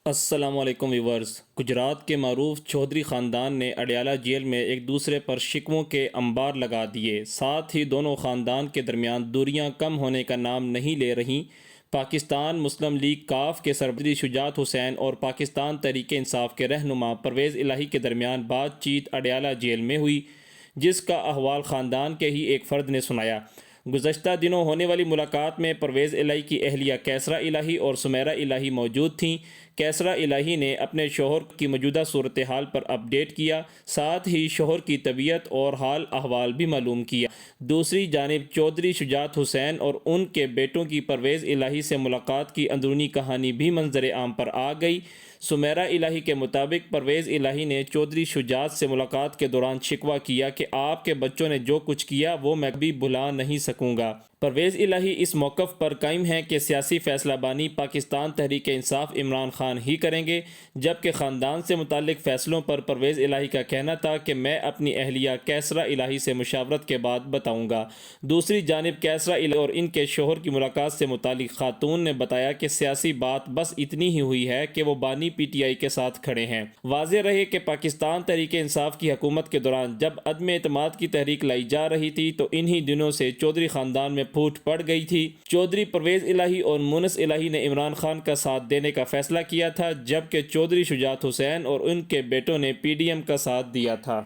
السلام علیکم ویورز۔ گجرات کے معروف چودھری خاندان نے اڈیالہ جیل میں ایک دوسرے پر شکووں کے انبار لگا دیے، ساتھ ہی دونوں خاندان کے درمیان دوریاں کم ہونے کا نام نہیں لے رہیں۔ پاکستان مسلم لیگ کاف کے سربراہ شجاعت حسین اور پاکستان تحریک انصاف کے رہنما پرویز الہی کے درمیان بات چیت اڈیالہ جیل میں ہوئی، جس کا احوال خاندان کے ہی ایک فرد نے سنایا۔ گزشتہ دنوں ہونے والی ملاقات میں پرویز الہی کی اہلیہ کیسرا الہی اور سمیرہ الہی موجود تھیں۔ کیسرا الہی نے اپنے شوہر کی موجودہ صورتحال پر اپڈیٹ کیا، ساتھ ہی شوہر کی طبیعت اور حال احوال بھی معلوم کیا۔ دوسری جانب چودھری شجاعت حسین اور ان کے بیٹوں کی پرویز الہی سے ملاقات کی اندرونی کہانی بھی منظر عام پر آ گئی۔ سمیرہ الہی کے مطابق پرویز الہی نے چودھری شجاعت سے ملاقات کے دوران شکوہ کیا کہ آپ کے بچوں نے جو کچھ کیا وہ میں کبھی بھلا نہیں سکوں گا۔ پرویز الہی اس موقف پر قائم ہیں کہ سیاسی فیصلہ بانی پاکستان تحریک انصاف عمران خان ہی کریں گے، جبکہ خاندان سے متعلق فیصلوں پر پرویز الہی کا کہنا تھا کہ میں اپنی اہلیہ کیسرا الہی سے مشاورت کے بعد بتاؤں گا۔ دوسری جانب کیسرا الہی اور ان کے شوہر کی ملاقات سے متعلق خاتون نے بتایا کہ سیاسی بات بس اتنی ہی ہوئی ہے کہ وہ بانی پی ٹی آئی کے ساتھ کھڑے ہیں۔ واضح رہے کہ پاکستان تحریک انصاف کی حکومت کے دوران جب عدم اعتماد کی تحریک لائی جا رہی تھی تو انہی دنوں سے چودھری خاندان میں پھوٹ پڑ گئی تھی۔ چودھری پرویز الہی اور مونس الہی نے عمران خان کا ساتھ دینے کا فیصلہ کیا تھا، جبکہ چودھری شجاعت حسین اور ان کے بیٹوں نے پی ڈی ایم کا ساتھ دیا تھا۔